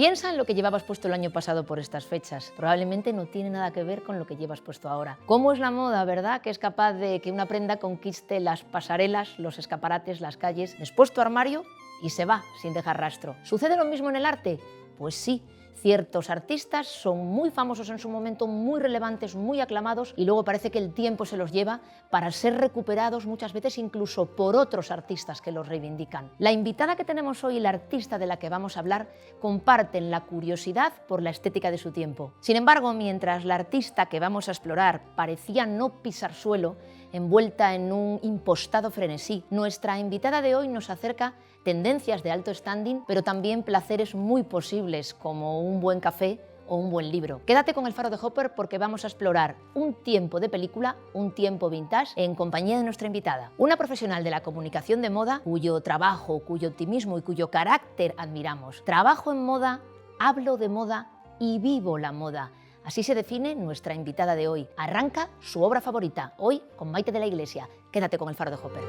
Piensa en lo que llevabas puesto el año pasado por estas fechas. Probablemente no tiene nada que ver con lo que llevas puesto ahora. ¿Cómo es la moda, verdad? Que es capaz de que una prenda conquiste las pasarelas, los escaparates, las calles, después tu armario y se va sin dejar rastro. ¿Sucede lo mismo en el arte? Pues sí. Ciertos artistas son muy famosos en su momento, muy relevantes, muy aclamados y luego parece que el tiempo se los lleva para ser recuperados muchas veces incluso por otros artistas que los reivindican. La invitada que tenemos hoy, la artista de la que vamos a hablar, comparten la curiosidad por la estética de su tiempo. Sin embargo, mientras la artista que vamos a explorar parecía no pisar suelo, envuelta en un impostado frenesí, nuestra invitada de hoy nos acerca tendencias de alto standing, pero también placeres muy posibles como un buen café o un buen libro. Quédate con El Faro de Hopper porque vamos a explorar un tiempo de película, un tiempo vintage, en compañía de nuestra invitada, una profesional de la comunicación de moda cuyo trabajo, cuyo optimismo y cuyo carácter admiramos. Trabajo en moda, hablo de moda y vivo la moda. Así se define nuestra invitada de hoy. Arranca su obra favorita, hoy con Maite de la Iglesia. Quédate con El Faro de Hopper.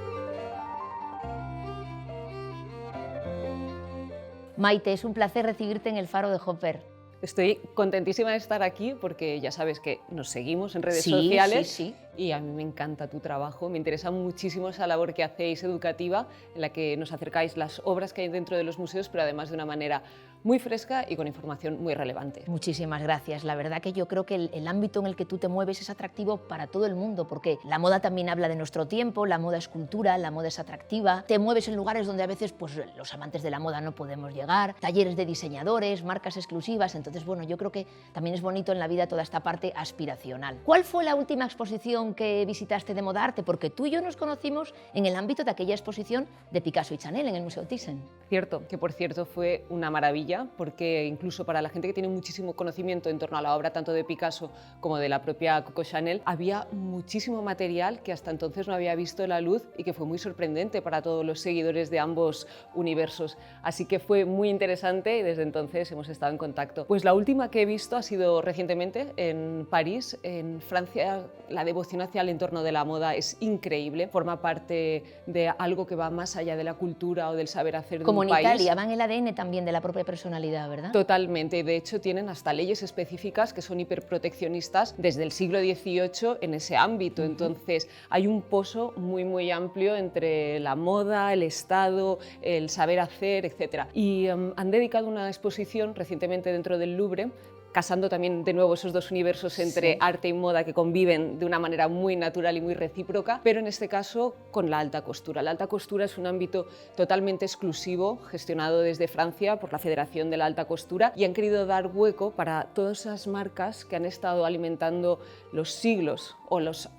Maite, es un placer recibirte en El Faro de Hopper. Estoy contentísima de estar aquí porque ya sabes que nos seguimos en redes sociales Sí. y a mí me encanta tu trabajo, me interesa muchísimo esa labor que hacéis educativa en la que nos acercáis las obras que hay dentro de los museos, pero además de una manera muy fresca y con información muy relevante. Muchísimas gracias. La verdad que yo creo que el ámbito en el que tú te mueves es atractivo para todo el mundo, porque la moda también habla de nuestro tiempo, la moda es cultura, la moda es atractiva. Te mueves en lugares donde a veces pues, los amantes de la moda no podemos llegar, talleres de diseñadores, marcas exclusivas. Entonces, bueno, yo creo que también es bonito en la vida toda esta parte aspiracional. ¿Cuál fue la última exposición que visitaste de moda arte? Porque tú y yo nos conocimos en el ámbito de aquella exposición de Picasso y Chanel en el Museo Thyssen. Cierto, que por cierto fue una maravilla, porque incluso para la gente que tiene muchísimo conocimiento en torno a la obra tanto de Picasso como de la propia Coco Chanel, había muchísimo material que hasta entonces no había visto la luz y que fue muy sorprendente para todos los seguidores de ambos universos. Así que fue muy interesante y desde entonces hemos estado en contacto. Pues la última que he visto ha sido recientemente en París, en Francia. La devoción hacia el entorno de la moda es increíble, forma parte de algo que va más allá de la cultura o del saber hacer de un país. Como en Italia, va en el ADN también de la propia personalidad, ¿verdad? Totalmente, de hecho tienen hasta leyes específicas que son hiperproteccionistas desde el siglo XVIII en ese ámbito, entonces hay un pozo muy amplio entre la moda, el Estado, el saber hacer, etc. Y han dedicado una exposición recientemente dentro del Louvre, casando también de nuevo esos dos universos entre arte y moda que conviven de una manera muy natural y muy recíproca, pero en este caso con la alta costura. La alta costura es un ámbito totalmente exclusivo, gestionado desde Francia por la Federación de la Alta Costura, y han querido dar hueco para todas esas marcas que han estado alimentando los siglos o los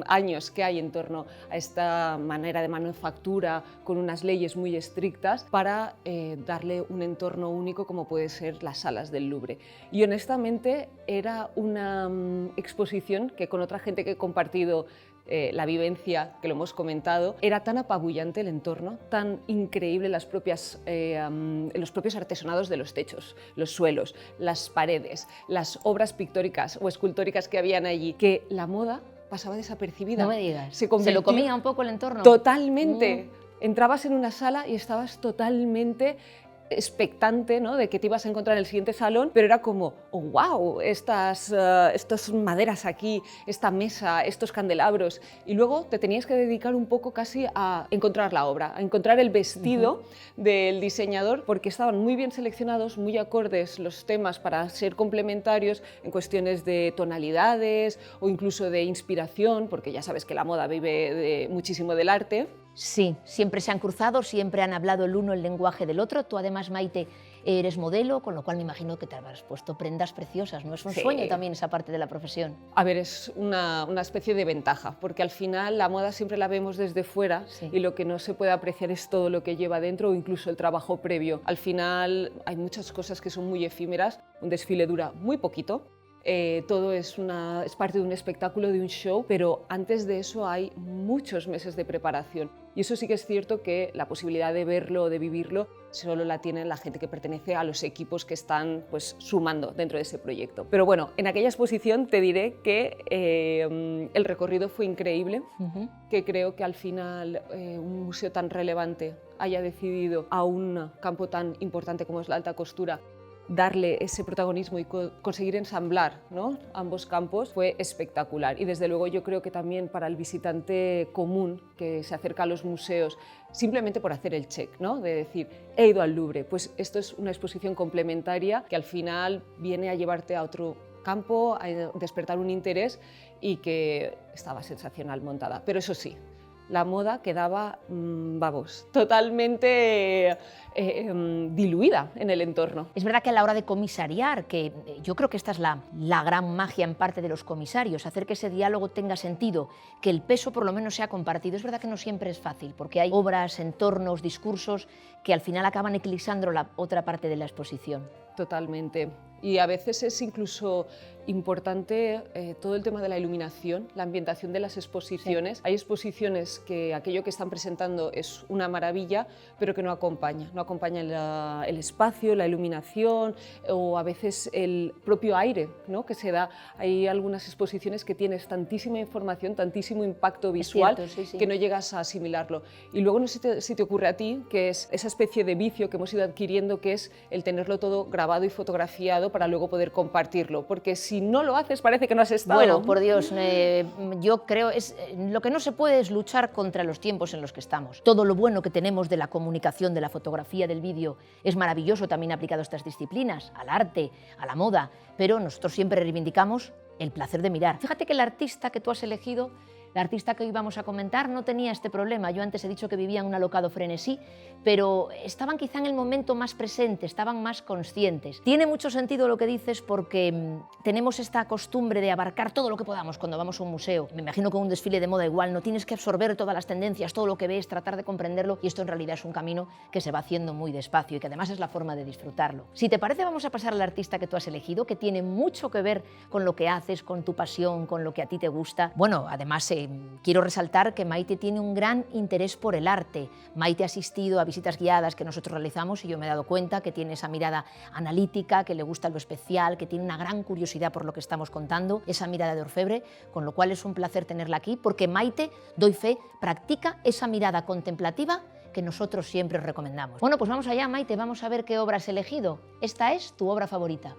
años que hay en torno a esta manera de manufactura con unas leyes muy estrictas para darle un entorno único como puede ser las salas del Louvre. Y honestamente era una exposición que con otra gente que he compartido la vivencia, que lo hemos comentado, era tan apabullante el entorno, tan increíble los propios artesonados de los techos, los suelos, las paredes, las obras pictóricas o escultóricas que habían allí, que la moda pasaba desapercibida. No me digas. Se lo comía un poco el entorno. Totalmente. Entrabas en una sala y estabas totalmente expectante, ¿no?, de que te ibas a encontrar en el siguiente salón, pero era como, oh, wow, estas maderas aquí, esta mesa, estos candelabros, y luego te tenías que dedicar un poco casi a encontrar la obra, a encontrar el vestido del diseñador, porque estaban muy bien seleccionados, muy acordes los temas para ser complementarios en cuestiones de tonalidades o incluso de inspiración, porque ya sabes que la moda vive muchísimo del arte. Sí, siempre se han cruzado, siempre han hablado el uno el lenguaje del otro. Tú además, Maite, eres modelo, con lo cual me imagino que te habrás puesto prendas preciosas, ¿no? Es un sueño también esa parte de la profesión. A ver, es una especie de ventaja, porque al final la moda siempre la vemos desde fuera y lo que no se puede apreciar es todo lo que lleva dentro o incluso el trabajo previo. Al final hay muchas cosas que son muy efímeras, un desfile dura muy poquito. Todo es parte de un espectáculo, de un show, pero antes de eso hay muchos meses de preparación. Y eso sí que es cierto que la posibilidad de verlo o de vivirlo solo la tiene la gente que pertenece a los equipos que están pues, sumando dentro de ese proyecto. Pero bueno, en aquella exposición te diré que el recorrido fue increíble, que creo que al final un museo tan relevante haya decidido a un campo tan importante como es la alta costura darle ese protagonismo y conseguir ensamblar, ¿no?, ambos campos fue espectacular. Y desde luego yo creo que también para el visitante común que se acerca a los museos simplemente por hacer el check, ¿no?, de decir, he ido al Louvre, pues esto es una exposición complementaria que al final viene a llevarte a otro campo, a despertar un interés y que estaba sensacional montada. Pero eso sí, la moda quedaba, vamos, totalmente diluida en el entorno. Es verdad que a la hora de comisariar, que yo creo que esta es la gran magia en parte de los comisarios, hacer que ese diálogo tenga sentido, que el peso por lo menos sea compartido, es verdad que no siempre es fácil, porque hay obras, entornos, discursos que al final acaban eclipsando la otra parte de la exposición. Totalmente. Y a veces es incluso importante todo el tema de la iluminación, la ambientación de las exposiciones. Sí. Hay exposiciones que aquello que están presentando es una maravilla, pero que no acompaña. No acompaña el espacio, la iluminación o a veces el propio aire, ¿no?, que se da. Hay algunas exposiciones que tienes tantísima información, tantísimo impacto visual, cierto, sí, sí, que no llegas a asimilarlo. Y luego no sé si te ocurre a ti, que es esa especie de vicio que hemos ido adquiriendo, que es el tenerlo todo grabado y fotografiado para luego poder compartirlo, porque si no lo haces parece que no has estado. Bueno, por Dios, yo creo lo que no se puede es luchar contra los tiempos en los que estamos. Todo lo bueno que tenemos de la comunicación, de la fotografía, del vídeo, es maravilloso también aplicado a estas disciplinas, al arte, a la moda, pero nosotros siempre reivindicamos el placer de mirar. Fíjate que el artista que tú has elegido, la artista que hoy vamos a comentar, no tenía este problema. Yo antes he dicho que vivía en un alocado frenesí, pero estaban quizá en el momento más presente, estaban más conscientes. Tiene mucho sentido lo que dices porque tenemos esta costumbre de abarcar todo lo que podamos cuando vamos a un museo. Me imagino que en un desfile de moda igual, no tienes que absorber todas las tendencias, todo lo que ves, tratar de comprenderlo, y esto en realidad es un camino que se va haciendo muy despacio y que además es la forma de disfrutarlo. Si te parece, vamos a pasar al artista que tú has elegido, que tiene mucho que ver con lo que haces, con tu pasión, con lo que a ti te gusta. Bueno, además quiero resaltar que Maite tiene un gran interés por el arte. Maite ha asistido a visitas guiadas que nosotros realizamos y yo me he dado cuenta que tiene esa mirada analítica, que le gusta lo especial, que tiene una gran curiosidad por lo que estamos contando, esa mirada de orfebre, con lo cual es un placer tenerla aquí, porque Maite, doy fe, practica esa mirada contemplativa que nosotros siempre os recomendamos. Bueno, pues vamos allá, Maite, vamos a ver qué obra has elegido. Esta es tu obra favorita.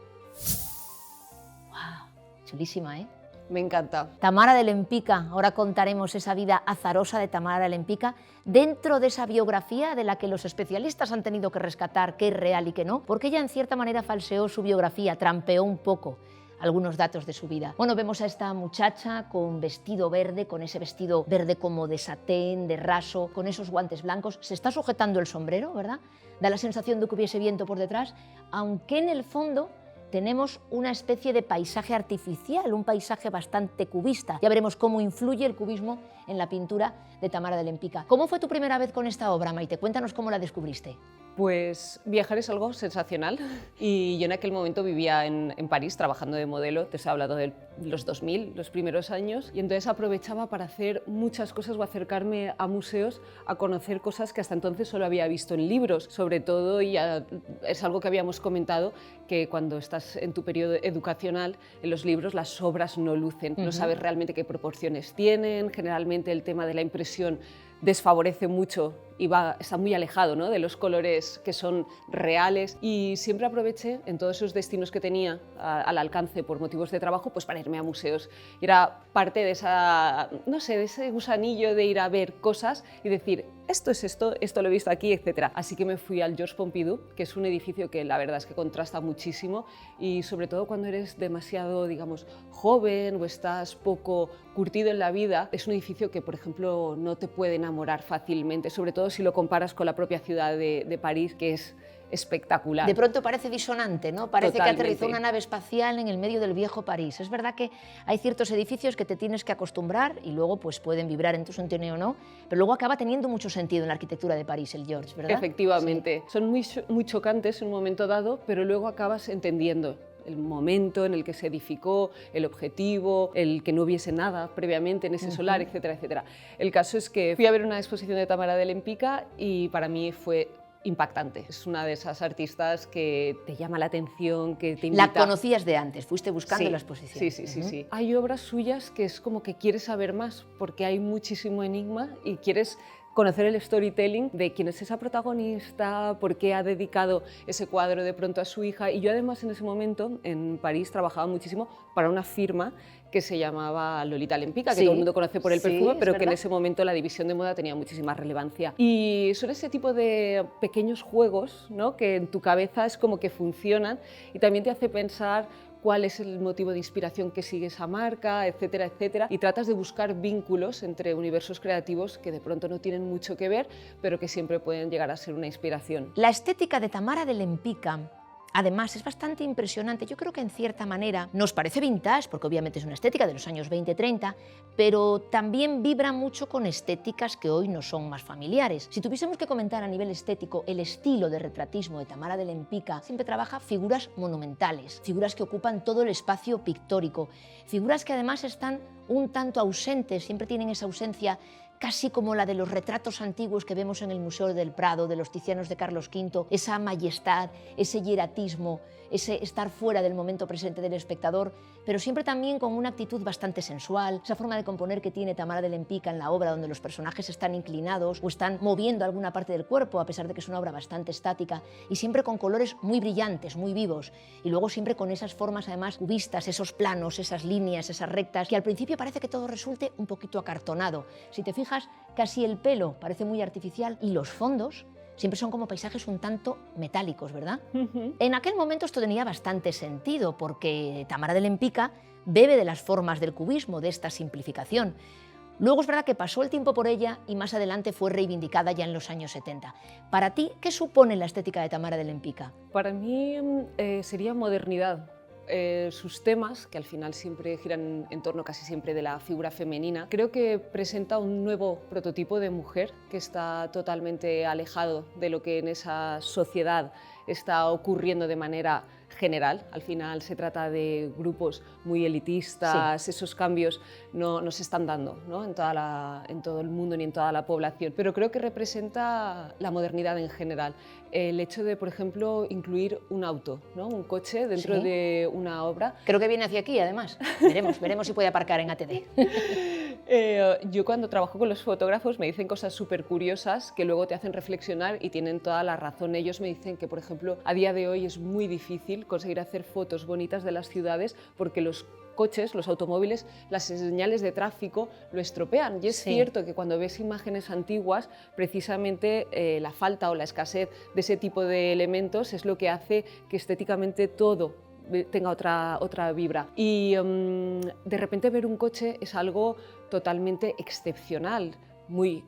¡Wow! Chulísima, ¿eh? Me encanta. Tamara de Lempicka, ahora contaremos esa vida azarosa de Tamara de Lempicka dentro de esa biografía de la que los especialistas han tenido que rescatar qué es real y qué no, porque ella en cierta manera falseó su biografía, trampeó un poco algunos datos de su vida. Bueno, vemos a esta muchacha con vestido verde, con ese vestido verde como de satén, de raso, con esos guantes blancos, se está sujetando el sombrero, ¿verdad? Da la sensación de que hubiese viento por detrás, aunque en el fondo tenemos una especie de paisaje artificial, un paisaje bastante cubista. Ya veremos cómo influye el cubismo en la pintura de Tamara de Lempicka. ¿Cómo fue tu primera vez con esta obra, Maite? Cuéntanos cómo la descubriste. Pues viajar es algo sensacional y yo en aquel momento vivía en París trabajando de modelo, te he hablado de los 2000, los primeros años, y entonces aprovechaba para hacer muchas cosas o acercarme a museos a conocer cosas que hasta entonces solo había visto en libros, sobre todo, y es algo que habíamos comentado, que cuando estás en tu periodo educacional, en los libros las obras no lucen, no sabes realmente qué proporciones tienen, generalmente el tema de la impresión desfavorece mucho y está muy alejado, ¿no?, de los colores que son reales, y siempre aproveché en todos esos destinos que tenía al alcance por motivos de trabajo, pues para irme a museos. Y era parte de esa, no sé, de ese gusanillo de ir a ver cosas y decir, esto es esto lo he visto aquí, etc. Así que me fui al Georges Pompidou, que es un edificio que la verdad es que contrasta muchísimo, y sobre todo cuando eres demasiado, digamos, joven o estás poco curtido en la vida, es un edificio que, por ejemplo, no te puede enamorar fácilmente, sobre todo si lo comparas con la propia ciudad de París, que es espectacular. De pronto parece disonante, ¿no? Parece Totalmente. Que aterrizó una nave espacial en el medio del viejo París. Es verdad que hay ciertos edificios que te tienes que acostumbrar y luego pues pueden vibrar en tu sentido o no, pero luego acaba teniendo mucho sentido en la arquitectura de París, el Georges, ¿verdad? Efectivamente. Sí. Son muy chocantes en un momento dado, pero luego acabas entendiendo el momento en el que se edificó, el objetivo, el que no hubiese nada previamente en ese solar, etcétera, etcétera. El caso es que fui a ver una exposición de Tamara de Lempicka y para mí fue impactante. Es una de esas artistas que te llama la atención, que te invita. La conocías de antes, fuiste buscando la exposición. Sí. Hay obras suyas que es como que quieres saber más, porque hay muchísimo enigma y quieres conocer el storytelling de quién es esa protagonista, por qué ha dedicado ese cuadro de pronto a su hija. Y yo además en ese momento en París trabajaba muchísimo para una firma que se llamaba Lolita Lempicka, que Sí, todo el mundo conoce por el perfume, es pero que en verdad. ese momento la división de moda tenía muchísima relevancia. Y son ese tipo de pequeños juegos, ¿no?, que en tu cabeza es como que funcionan y también te hace pensar cuál es el motivo de inspiración que sigue esa marca, etcétera, etcétera. Y tratas de buscar vínculos entre universos creativos que de pronto no tienen mucho que ver, pero que siempre pueden llegar a ser una inspiración. La estética de Tamara de Lempicka, además, es bastante impresionante. Yo creo que en cierta manera nos parece vintage, porque obviamente es una estética de los años 20-30, pero también vibra mucho con estéticas que hoy no son más familiares. Si tuviésemos que comentar a nivel estético el estilo de retratismo de Tamara de Lempicka, siempre trabaja figuras monumentales, figuras que ocupan todo el espacio pictórico, figuras que además están un tanto ausentes, siempre tienen esa ausencia casi como la de los retratos antiguos que vemos en el Museo del Prado, de los Tizianos de Carlos V, esa majestad, ese hieratismo, ese estar fuera del momento presente del espectador, pero siempre también con una actitud bastante sensual, esa forma de componer que tiene Tamara de Lempicka en la obra, donde los personajes están inclinados o están moviendo alguna parte del cuerpo, a pesar de que es una obra bastante estática, y siempre con colores muy brillantes, muy vivos, y luego siempre con esas formas además cubistas, esos planos, esas líneas, esas rectas, que al principio parece que todo resulte un poquito acartonado. Si te fijas, casi el pelo parece muy artificial y los fondos siempre son como paisajes un tanto metálicos, ¿verdad? En aquel momento esto tenía bastante sentido porque Tamara de Lempicka bebe de las formas del cubismo, de esta simplificación. Luego es verdad que pasó el tiempo por ella y más adelante fue reivindicada ya en los años 70. Para ti, ¿qué supone la estética de Tamara de Lempicka? Para mí sería modernidad. Sus temas, que al final siempre giran en torno casi siempre de la figura femenina, creo que presenta un nuevo prototipo de mujer que está totalmente alejado de lo que en esa sociedad está ocurriendo de manera general. Al final se trata de grupos muy elitistas, sí. Esos cambios no se están dando, ¿no?, en todo el mundo ni en toda la población, pero creo que representa la modernidad en general. El hecho de, por ejemplo, incluir un auto, ¿no?, un coche dentro, ¿sí?, de una obra. Creo que viene hacia aquí, además. Veremos si puede aparcar en ATD. Yo cuando trabajo con los fotógrafos me dicen cosas súper curiosas que luego te hacen reflexionar y tienen toda la razón. Ellos me dicen que, por ejemplo, a día de hoy es muy difícil conseguir hacer fotos bonitas de las ciudades porque los coches, los automóviles, las señales de tráfico lo estropean. Y es cierto que cuando ves imágenes antiguas, precisamente la falta o la escasez de ese tipo de elementos es lo que hace que estéticamente todo tenga otra vibra. Y de repente ver un coche es algo totalmente excepcional, muy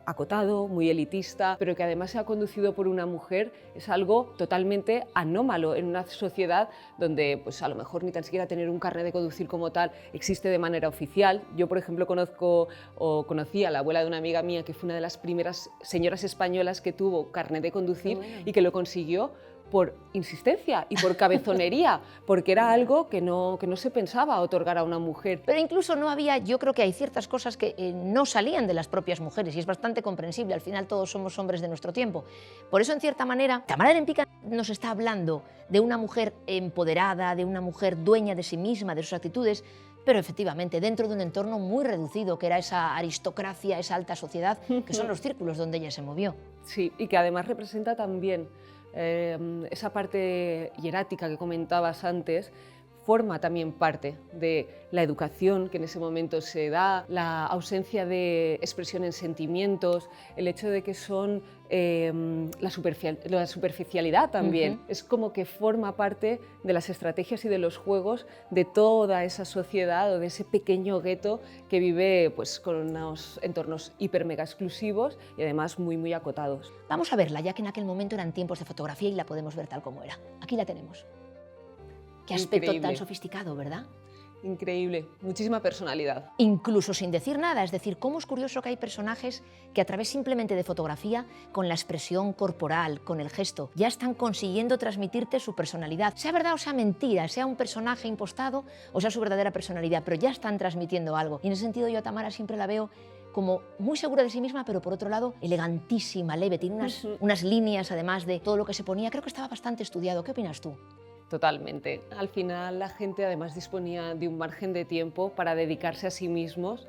acotado, muy elitista, pero que además sea conducido por una mujer es algo totalmente anómalo en una sociedad donde pues a lo mejor ni tan siquiera tener un carnet de conducir como tal existe de manera oficial. Yo, por ejemplo, conocí a la abuela de una amiga mía que fue una de las primeras señoras españolas que tuvo carnet de conducir y que lo consiguió por insistencia y por cabezonería, porque era algo que no se pensaba otorgar a una mujer. Pero incluso no había, yo creo que hay ciertas cosas que no salían de las propias mujeres y es bastante comprensible, al final todos somos hombres de nuestro tiempo. Por eso, en cierta manera, Tamara de Lempicka nos está hablando de una mujer empoderada, de una mujer dueña de sí misma, de sus actitudes, pero efectivamente dentro de un entorno muy reducido, que era esa aristocracia, esa alta sociedad, que son los círculos donde ella se movió. Sí, y que además representa también esa parte hierática que comentabas antes, forma también parte de la educación que en ese momento se da, la ausencia de expresión en sentimientos, el hecho de que son la superficialidad también. Es como que forma parte de las estrategias y de los juegos de toda esa sociedad o de ese pequeño gueto que vive pues, con unos entornos hiper mega exclusivos y además muy, muy acotados. Vamos a verla, ya que en aquel momento eran tiempos de fotografía y la podemos ver tal como era. Aquí la tenemos. Qué aspecto tan sofisticado, ¿verdad? Increíble, muchísima personalidad. Incluso sin decir nada, es decir, cómo es curioso que hay personajes que a través simplemente de fotografía, con la expresión corporal, con el gesto, ya están consiguiendo transmitirte su personalidad. Sea verdad o sea mentira, sea un personaje impostado o sea su verdadera personalidad, pero ya están transmitiendo algo. Y en ese sentido yo a Tamara siempre la veo como muy segura de sí misma, pero por otro lado elegantísima, leve, tiene unas líneas además de todo lo que se ponía. Creo que estaba bastante estudiado. ¿Qué opinas tú? Totalmente. Al final la gente además disponía de un margen de tiempo para dedicarse a sí mismos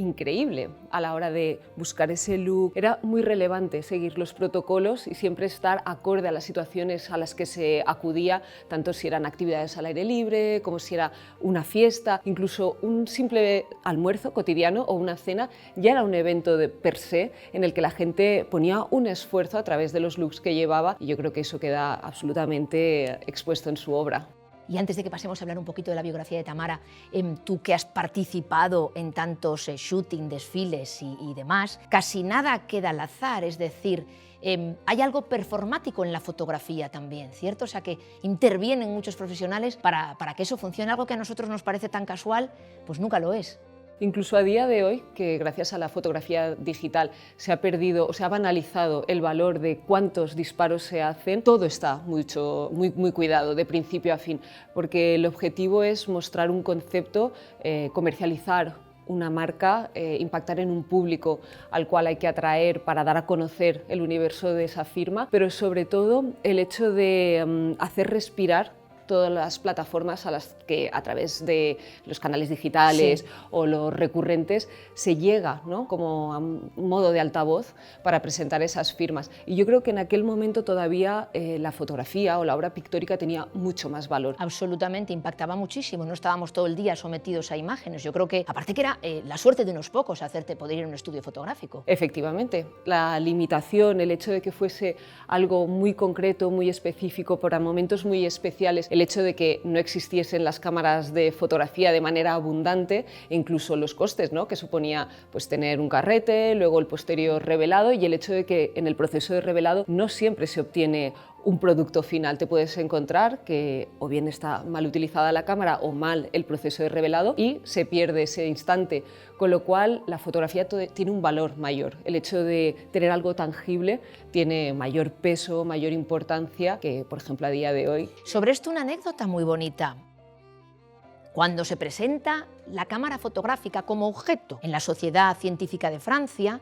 increíble a la hora de buscar ese look. Era muy relevante seguir los protocolos y siempre estar acorde a las situaciones a las que se acudía, tanto si eran actividades al aire libre, como si era una fiesta, incluso un simple almuerzo cotidiano o una cena, ya era un evento de per se en el que la gente ponía un esfuerzo a través de los looks que llevaba, y yo creo que eso queda absolutamente expuesto en su obra. Y antes de que pasemos a hablar un poquito de la biografía de Tamara, tú que has participado en tantos shooting, desfiles y demás, casi nada queda al azar, es decir, hay algo performático en la fotografía también, ¿cierto? O sea, que intervienen muchos profesionales para que eso funcione. Algo que a nosotros nos parece tan casual, pues nunca lo es. Incluso a día de hoy, que gracias a la fotografía digital se ha perdido o se ha banalizado el valor de cuántos disparos se hacen, todo está muy cuidado de principio a fin, porque el objetivo es mostrar un concepto, comercializar una marca, impactar en un público al cual hay que atraer para dar a conocer el universo de esa firma, pero sobre todo el hecho de hacer respirar todas las plataformas a las que a través de los canales digitales o los recurrentes se llega, ¿no?, como a un modo de altavoz para presentar esas firmas. Y yo creo que en aquel momento todavía la fotografía o la obra pictórica tenía mucho más valor. Absolutamente, impactaba muchísimo, no estábamos todo el día sometidos a imágenes. Yo creo que, aparte que era la suerte de unos pocos poder ir a un estudio fotográfico. Efectivamente, la limitación, el hecho de que fuese algo muy concreto, muy específico, para momentos muy especiales, el hecho de que no existiesen las cámaras de fotografía de manera abundante, e incluso los costes, ¿no?, que suponía pues tener un carrete, luego el posterior revelado, y el hecho de que en el proceso de revelado no siempre se obtiene un producto final. Te puedes encontrar que o bien está mal utilizada la cámara o mal el proceso de revelado y se pierde ese instante, con lo cual la fotografía tiene un valor mayor. El hecho de tener algo tangible tiene mayor peso, mayor importancia que, por ejemplo, a día de hoy. Sobre esto una anécdota muy bonita. Cuando se presenta la cámara fotográfica como objeto en la Sociedad Científica de Francia,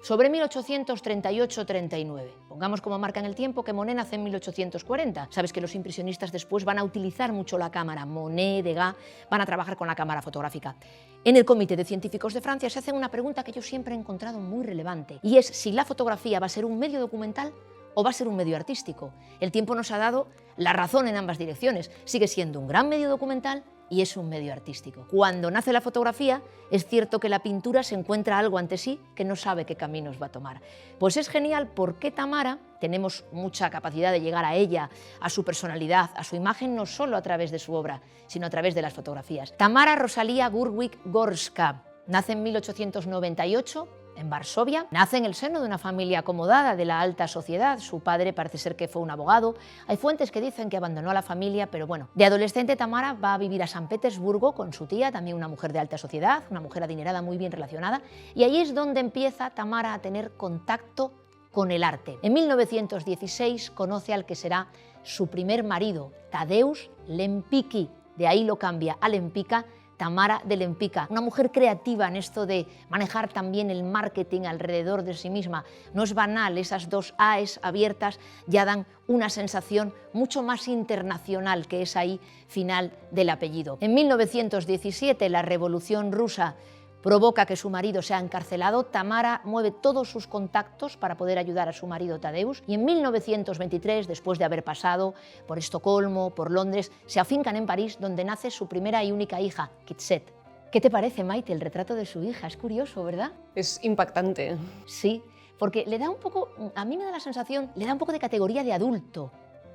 sobre 1838-39. Pongamos como marca en el tiempo que Monet nace en 1840. Sabes que los impresionistas después van a utilizar mucho la cámara. Monet, Degas van a trabajar con la cámara fotográfica. En el Comité de Científicos de Francia se hace una pregunta que yo siempre he encontrado muy relevante, y es si la fotografía va a ser un medio documental o va a ser un medio artístico. El tiempo nos ha dado la razón en ambas direcciones. Sigue siendo un gran medio documental y es un medio artístico. Cuando nace la fotografía, es cierto que la pintura se encuentra algo ante sí que no sabe qué caminos va a tomar. Pues es genial porque Tamara, tenemos mucha capacidad de llegar a ella, a su personalidad, a su imagen, no solo a través de su obra, sino a través de las fotografías. Tamara Rosalia Gurwicz-Gorska nace en 1898, en Varsovia. Nace en el seno de una familia acomodada de la alta sociedad. Su padre parece ser que fue un abogado. Hay fuentes que dicen que abandonó a la familia, pero bueno. De adolescente, Tamara va a vivir a San Petersburgo con su tía, también una mujer de alta sociedad, una mujer adinerada, muy bien relacionada, y ahí es donde empieza Tamara a tener contacto con el arte. En 1916 conoce al que será su primer marido, Tadeusz Lempicki. De ahí lo cambia a Lempicka, Tamara de Lempicka, una mujer creativa en esto de manejar también el marketing alrededor de sí misma. No es banal, esas dos A's abiertas ya dan una sensación mucho más internacional que esa I final del apellido. En 1917 la Revolución Rusa provoca que su marido sea encarcelado. Tamara mueve todos sus contactos para poder ayudar a su marido Tadeusz, y en 1923, después de haber pasado por Estocolmo, por Londres, se afincan en París, donde nace su primera y única hija, Kitset. ¿Qué te parece, Maite, el retrato de su hija? Es curioso, ¿verdad? Es impactante. Sí, porque le da un poco, a mí me da la sensación, le da un poco de categoría de adulto.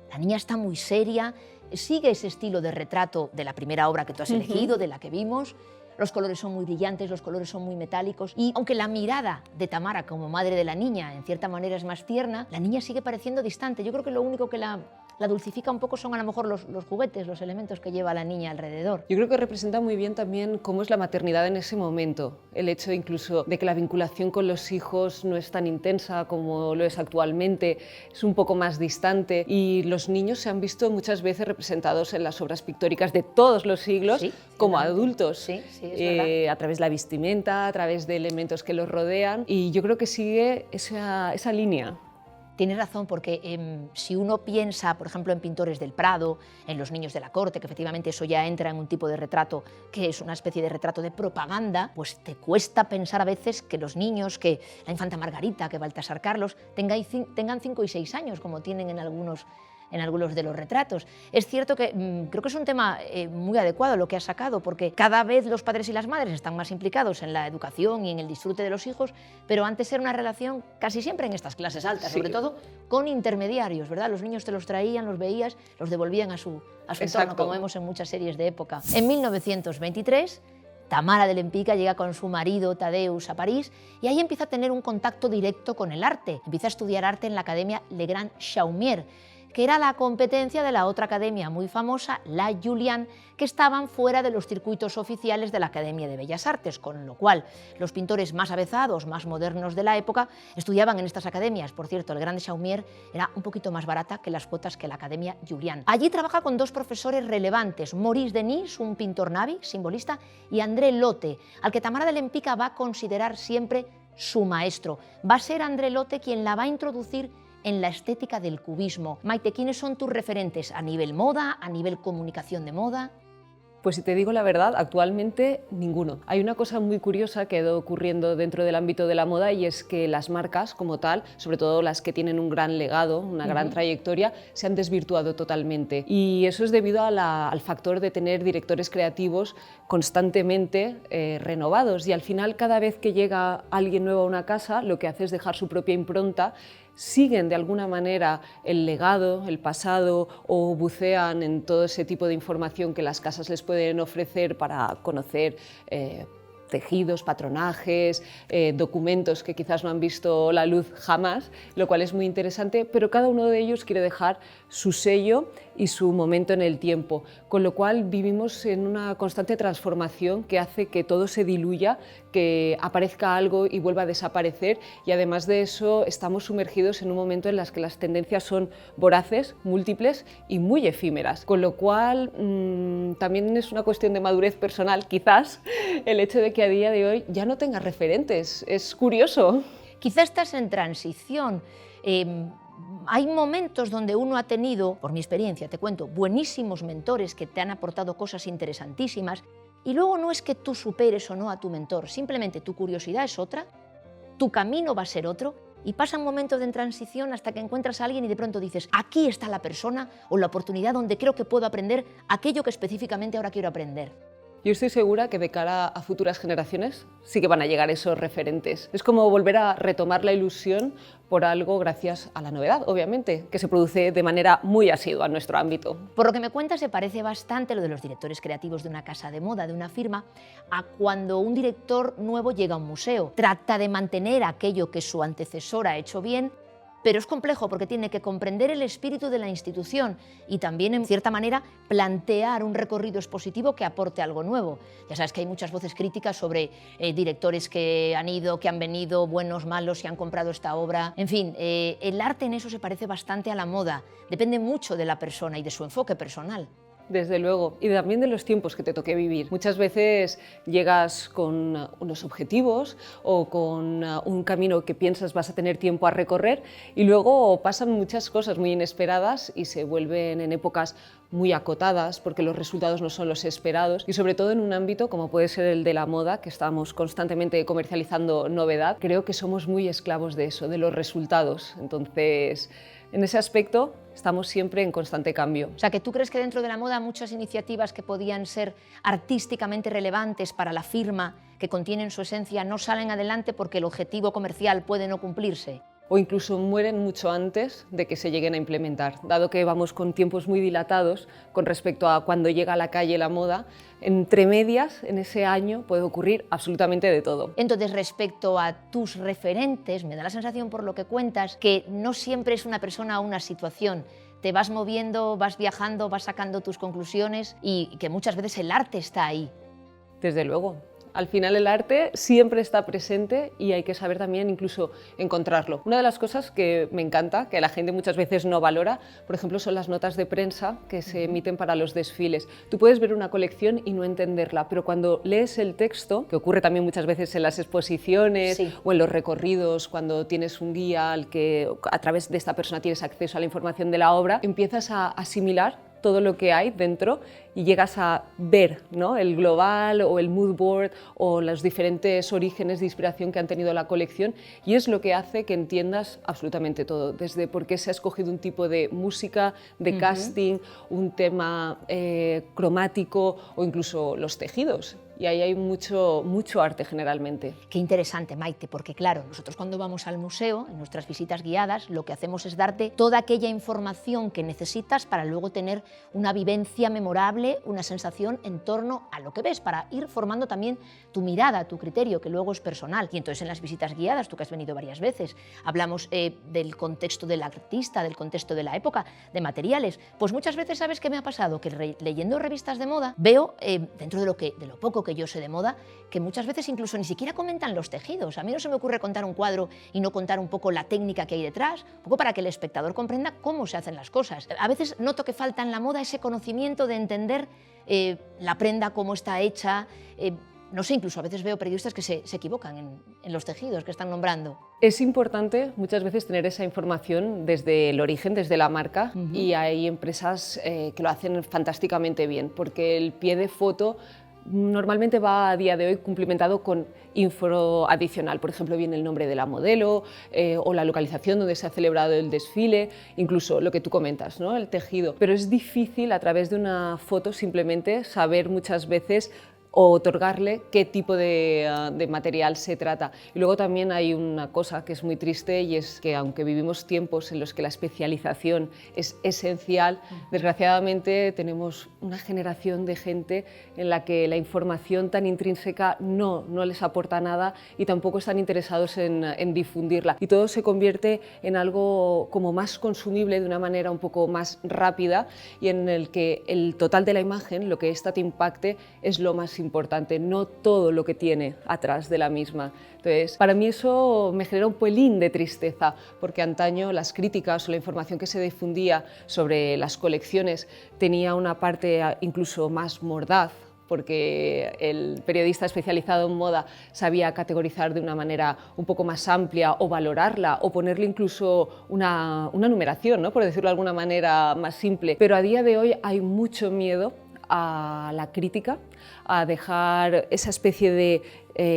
La niña está muy seria, sigue ese estilo de retrato de la primera obra que tú has elegido, de la que vimos. Los colores son muy brillantes, los colores son muy metálicos, y aunque la mirada de Tamara como madre de la niña en cierta manera es más tierna, la niña sigue pareciendo distante. Yo creo que lo único que la dulcifica un poco son a lo mejor los juguetes, los elementos que lleva la niña alrededor. Yo creo que representa muy bien también cómo es la maternidad en ese momento, el hecho incluso de que la vinculación con los hijos no es tan intensa como lo es actualmente, es un poco más distante, y los niños se han visto muchas veces representados en las obras pictóricas de todos los siglos, sí, como adultos, sí, es a través de la vestimenta, a través de elementos que los rodean, y yo creo que sigue esa línea. Tienes razón, porque si uno piensa, por ejemplo, en pintores del Prado, en los niños de la corte, que efectivamente eso ya entra en un tipo de retrato que es una especie de retrato de propaganda, pues te cuesta pensar a veces que los niños, que la infanta Margarita, que Baltasar Carlos, tengan 5 y 6 años, como tienen en algunos de los retratos. Es cierto que creo que es un tema muy adecuado lo que has sacado, porque cada vez los padres y las madres están más implicados en la educación y en el disfrute de los hijos, pero antes era una relación casi siempre en estas clases altas, sobre todo con intermediarios, ¿verdad? Los niños te los traían, los veías, los devolvían a su entorno, como vemos en muchas series de época. En 1923, Tamara de Lempicka llega con su marido Tadeusz a París y ahí empieza a tener un contacto directo con el arte. Empieza a estudiar arte en la Academia Le Grand Chaumière, que era la competencia de la otra academia muy famosa, la Julian, que estaban fuera de los circuitos oficiales de la Academia de Bellas Artes, con lo cual los pintores más avezados, más modernos de la época, estudiaban en estas academias. Por cierto, el Grand Chaumière era un poquito más barata que las cuotas que la Academia Julian. Allí trabaja con 2 profesores relevantes, Maurice Denis, un pintor navi, simbolista, y André Lotte, al que Tamara de Lempicka va a considerar siempre su maestro. Va a ser André Lotte quien la va a introducir en la estética del cubismo. Maite, ¿quiénes son tus referentes a nivel moda, a nivel comunicación de moda? Pues si te digo la verdad, actualmente ninguno. Hay una cosa muy curiosa que ha ido ocurriendo dentro del ámbito de la moda y es que las marcas como tal, sobre todo las que tienen un gran legado, una gran trayectoria, se han desvirtuado totalmente. Y eso es debido al factor de tener directores creativos constantemente renovados y al final cada vez que llega alguien nuevo a una casa lo que hace es dejar su propia impronta. Siguen de alguna manera el legado, el pasado o bucean en todo ese tipo de información que las casas les pueden ofrecer para conocer tejidos, patronajes, documentos que quizás no han visto la luz jamás, lo cual es muy interesante, pero cada uno de ellos quiere dejar su sello y su momento en el tiempo, con lo cual vivimos en una constante transformación que hace que todo se diluya, que aparezca algo y vuelva a desaparecer, y además de eso estamos sumergidos en un momento en el que las tendencias son voraces, múltiples y muy efímeras, con lo cual también es una cuestión de madurez personal, quizás, el hecho de que a día de hoy ya no tengas referentes. Es curioso. Quizás estás en transición. Hay momentos donde uno ha tenido, por mi experiencia te cuento, buenísimos mentores que te han aportado cosas interesantísimas, y luego no es que tú superes o no a tu mentor, simplemente tu curiosidad es otra, tu camino va a ser otro, y pasan momentos de transición hasta que encuentras a alguien y de pronto dices, aquí está la persona o la oportunidad donde creo que puedo aprender aquello que específicamente ahora quiero aprender. Yo estoy segura que de cara a futuras generaciones sí que van a llegar esos referentes. Es como volver a retomar la ilusión por algo gracias a la novedad, obviamente, que se produce de manera muy asidua en nuestro ámbito. Por lo que me cuentas, se parece bastante lo de los directores creativos de una casa de moda, de una firma, a cuando un director nuevo llega a un museo. Trata de mantener aquello que su antecesor ha hecho bien, pero es complejo porque tiene que comprender el espíritu de la institución y también, en cierta manera, plantear un recorrido expositivo que aporte algo nuevo. Ya sabes que hay muchas voces críticas sobre directores que han ido, que han venido, buenos, malos, si han comprado esta obra. En fin, el arte en eso se parece bastante a la moda. Depende mucho de la persona y de su enfoque personal. Desde luego, y también de los tiempos que te toque vivir. Muchas veces llegas con unos objetivos o con un camino que piensas vas a tener tiempo a recorrer y luego pasan muchas cosas muy inesperadas y se vuelven en épocas muy acotadas porque los resultados no son los esperados y sobre todo en un ámbito como puede ser el de la moda, que estamos constantemente comercializando novedad, creo que somos muy esclavos de eso, de los resultados. Entonces, en ese aspecto estamos siempre en constante cambio. O sea, que tú crees que dentro de la moda muchas iniciativas que podían ser artísticamente relevantes para la firma, que contienen su esencia, no salen adelante porque el objetivo comercial puede no cumplirse. O incluso mueren mucho antes de que se lleguen a implementar, dado que vamos con tiempos muy dilatados con respecto a cuando llega a la calle la moda. Entre medias, en ese año, puede ocurrir absolutamente de todo. Entonces, respecto a tus referentes, me da la sensación por lo que cuentas que no siempre es una persona o una situación. Te vas moviendo, vas viajando, vas sacando tus conclusiones y que muchas veces el arte está ahí. Desde luego. Al final el arte siempre está presente y hay que saber también incluso encontrarlo. Una de las cosas que me encanta, que la gente muchas veces no valora, por ejemplo, son las notas de prensa que se emiten para los desfiles. Tú puedes ver una colección y no entenderla, pero cuando lees el texto, que ocurre también muchas veces en las exposiciones o en los recorridos, cuando tienes un guía al que a través de esta persona tienes acceso a la información de la obra, empiezas a asimilar todo lo que hay dentro y llegas a ver, ¿no?, el global o el mood board o los diferentes orígenes de inspiración que han tenido la colección, y es lo que hace que entiendas absolutamente todo, desde por qué se ha escogido un tipo de música, de casting, un tema cromático o incluso los tejidos. Y ahí hay mucho arte generalmente. Qué interesante, Maite, porque claro, nosotros cuando vamos al museo, en nuestras visitas guiadas, lo que hacemos es darte toda aquella información que necesitas para luego tener una vivencia memorable, una sensación en torno a lo que ves, para ir formando también tu mirada, tu criterio, que luego es personal. Y entonces en las visitas guiadas, tú que has venido varias veces, hablamos del contexto del artista, del contexto de la época, de materiales. Pues muchas veces, ¿sabes qué me ha pasado? Que leyendo revistas de moda, veo, dentro de lo poco que yo sé de moda, que muchas veces incluso ni siquiera comentan los tejidos. A mí no se me ocurre contar un cuadro y no contar un poco la técnica que hay detrás, un poco para que el espectador comprenda cómo se hacen las cosas. A veces noto que falta en la moda ese conocimiento de entender la prenda, cómo está hecha. No sé, incluso a veces veo periodistas que se equivocan en los tejidos que están nombrando. Es importante muchas veces tener esa información desde el origen, desde la marca, y hay empresas que lo hacen fantásticamente bien, porque el pie de foto normalmente va a día de hoy cumplimentado con info adicional. Por ejemplo, viene el nombre de la modelo o la localización donde se ha celebrado el desfile, incluso lo que tú comentas, ¿no?, el tejido. Pero es difícil a través de una foto simplemente saber muchas veces o otorgarle qué tipo de material se trata. Y luego también hay una cosa que es muy triste, y es que aunque vivimos tiempos en los que la especialización es esencial, desgraciadamente tenemos una generación de gente en la que la información tan intrínseca no les aporta nada y tampoco están interesados en difundirla. Y todo se convierte en algo como más consumible de una manera un poco más rápida, y en el que el total de la imagen, lo que ésta te impacte, es lo más importante, no todo lo que tiene atrás de la misma. Entonces, para mí eso me genera un pelín de tristeza, porque antaño las críticas o la información que se difundía sobre las colecciones tenía una parte incluso más mordaz, porque el periodista especializado en moda sabía categorizar de una manera un poco más amplia o valorarla o ponerle incluso una numeración, ¿no?, por decirlo de alguna manera más simple. Pero a día de hoy hay mucho miedo a la crítica, a dejar esa especie de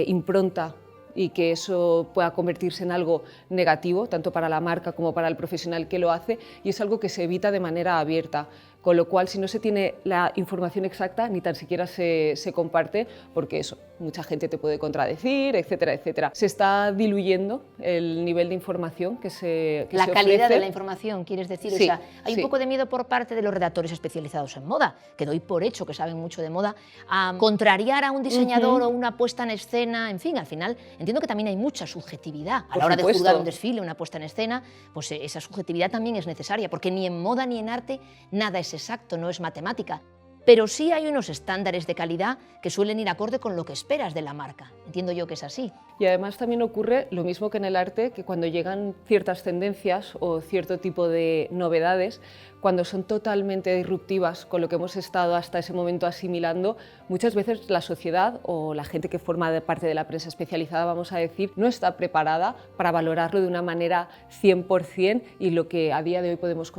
impronta y que eso pueda convertirse en algo negativo, tanto para la marca como para el profesional que lo hace, y es algo que se evita de manera abierta. Con lo cual, si no se tiene la información exacta, ni tan siquiera se comparte, porque eso, mucha gente te puede contradecir, etcétera, etcétera. Se está diluyendo el nivel de información que se ofrece. La calidad de la información, quieres decir. Sí, o sea, hay un poco de miedo por parte de los redactores especializados en moda, que doy por hecho que saben mucho de moda, a contrariar a un diseñador o una puesta en escena. En fin, al final entiendo que también hay mucha subjetividad a la hora de juzgar un desfile, una puesta en escena. Pues esa subjetividad también es necesaria, porque ni en moda ni en arte nada es exacto, no es matemática. Pero sí hay unos estándares de calidad que suelen ir acorde con lo que esperas de la marca. Entiendo yo que es así. Y además también ocurre lo mismo que en el arte, que cuando llegan ciertas tendencias o cierto tipo de novedades, cuando son totalmente disruptivas con lo que hemos estado hasta ese momento asimilando, muchas veces la sociedad o la gente que forma parte de la prensa especializada, vamos a decir, no está preparada para valorarlo de una manera 100%, y lo que a día de hoy podemos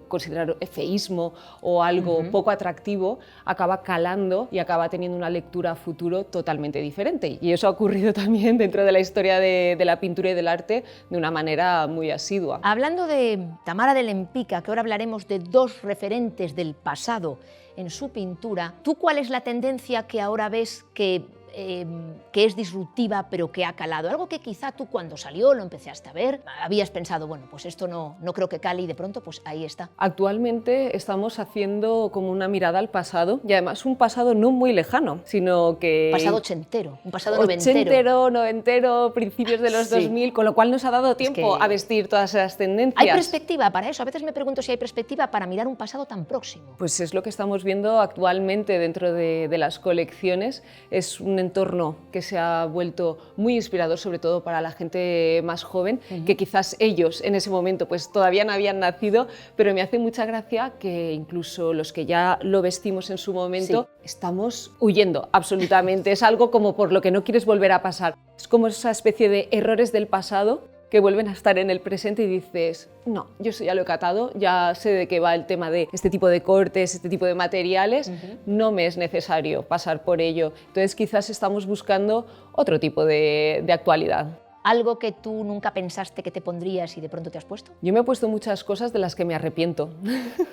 considerar efeísmo o algo poco atractivo acaba calando y acaba teniendo una lectura a futuro totalmente diferente. Y eso ha ocurrido también dentro de la historia de la pintura y del arte de una manera muy asidua. Hablando de Tamara de Lempicka, que ahora hablaremos de dos referentes del pasado en su pintura, ¿tú cuál es la tendencia que ahora ves que es disruptiva pero que ha calado? Algo que quizá tú cuando salió lo empezaste a ver, habías pensado, bueno, pues esto no creo que cale, y de pronto pues ahí está. Actualmente estamos haciendo como una mirada al pasado, y además un pasado no muy lejano, sino que... Pasado ochentero, un pasado noventero, principios de los 2000, con lo cual nos ha dado tiempo a vestir todas esas tendencias. ¿Hay perspectiva para eso? A veces me pregunto si hay perspectiva para mirar un pasado tan próximo. Pues es lo que estamos viendo actualmente dentro de las colecciones, es un entorno que se ha vuelto muy inspirador, sobre todo para la gente más joven, que quizás ellos en ese momento pues todavía no habían nacido, pero me hace mucha gracia que incluso los que ya lo vestimos en su momento estamos huyendo absolutamente. Es algo como por lo que no quieres volver a pasar. Es como esa especie de errores del pasado que vuelven a estar en el presente y dices, no, yo eso ya lo he catado, ya sé de qué va el tema de este tipo de cortes, este tipo de materiales, no me es necesario pasar por ello. Entonces quizás estamos buscando otro tipo de actualidad. ¿Algo que tú nunca pensaste que te pondrías y de pronto te has puesto? Yo me he puesto muchas cosas de las que me arrepiento,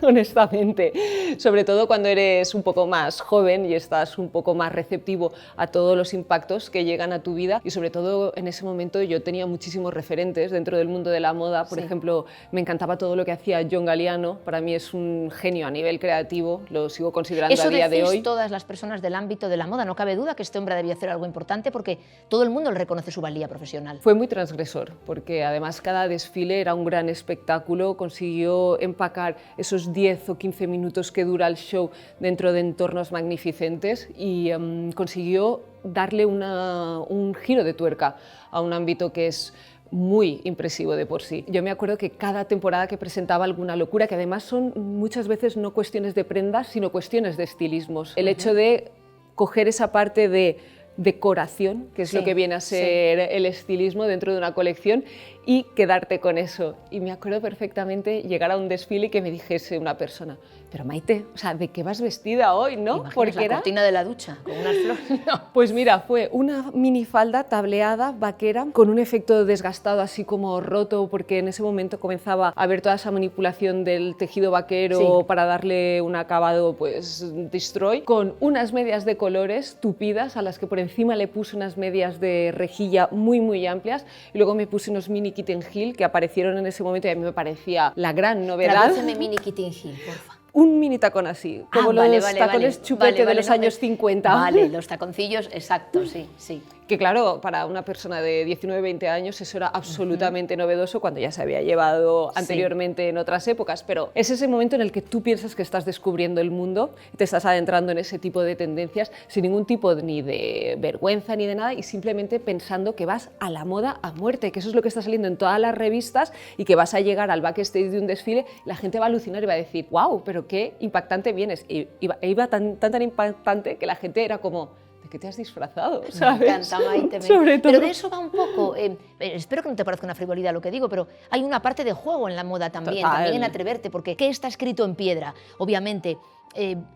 honestamente. Sobre todo cuando eres un poco más joven y estás un poco más receptivo a todos los impactos que llegan a tu vida. Y sobre todo en ese momento yo tenía muchísimos referentes dentro del mundo de la moda. Por ejemplo, me encantaba todo lo que hacía John Galliano. Para mí es un genio a nivel creativo, lo sigo considerando a día de hoy. Eso todas las personas del ámbito de la moda. No cabe duda que este hombre debía hacer algo importante porque todo el mundo le reconoce su valía profesional. Fue muy transgresor, porque además cada desfile era un gran espectáculo, consiguió empacar esos 10 o 15 minutos que dura el show dentro de entornos magnificentes y consiguió darle un giro de tuerca a un ámbito que es muy impresivo de por sí. Yo me acuerdo que cada temporada que presentaba alguna locura, que además son muchas veces no cuestiones de prendas, sino cuestiones de estilismos. El hecho de coger esa parte de decoración, que es lo que viene a ser el estilismo dentro de una colección, y quedarte con eso. Y me acuerdo perfectamente llegar a un desfile y que me dijese una persona, pero Maite, o sea, ¿de qué vas vestida hoy, no? Porque la cortina de la ducha, con unas flores. No. Pues mira, fue una minifalda tableada, vaquera, con un efecto desgastado, así como roto, porque en ese momento comenzaba a ver toda esa manipulación del tejido vaquero para darle un acabado, pues, destroy, con unas medias de colores tupidas, a las que por encima le puse unas medias de rejilla muy amplias, y luego me puse unos mini Kitten Hill que aparecieron en ese momento y a mí me parecía la gran novedad. Tradúceme mini Kitten Hill, porfa. Un mini tacón así, como los tacones chupete de los años 50. Vale, los taconcillos, exacto, sí. Que claro, para una persona de 19-20 años eso era absolutamente novedoso cuando ya se había llevado anteriormente en otras épocas, pero es ese momento en el que tú piensas que estás descubriendo el mundo y te estás adentrando en ese tipo de tendencias sin ningún tipo ni de vergüenza ni de nada y simplemente pensando que vas a la moda a muerte, que eso es lo que está saliendo en todas las revistas y que vas a llegar al backstage de un desfile, la gente va a alucinar y va a decir, wow, pero qué impactante vienes. Y iba tan impactante que la gente era como, ¿de qué te has disfrazado? ¿Sabes? Me encanta, Maite. Pero de eso va un poco, espero que no te parezca una frivolidad lo que digo, pero hay una parte de juego en la moda también en atreverte, porque ¿qué está escrito en piedra? Obviamente,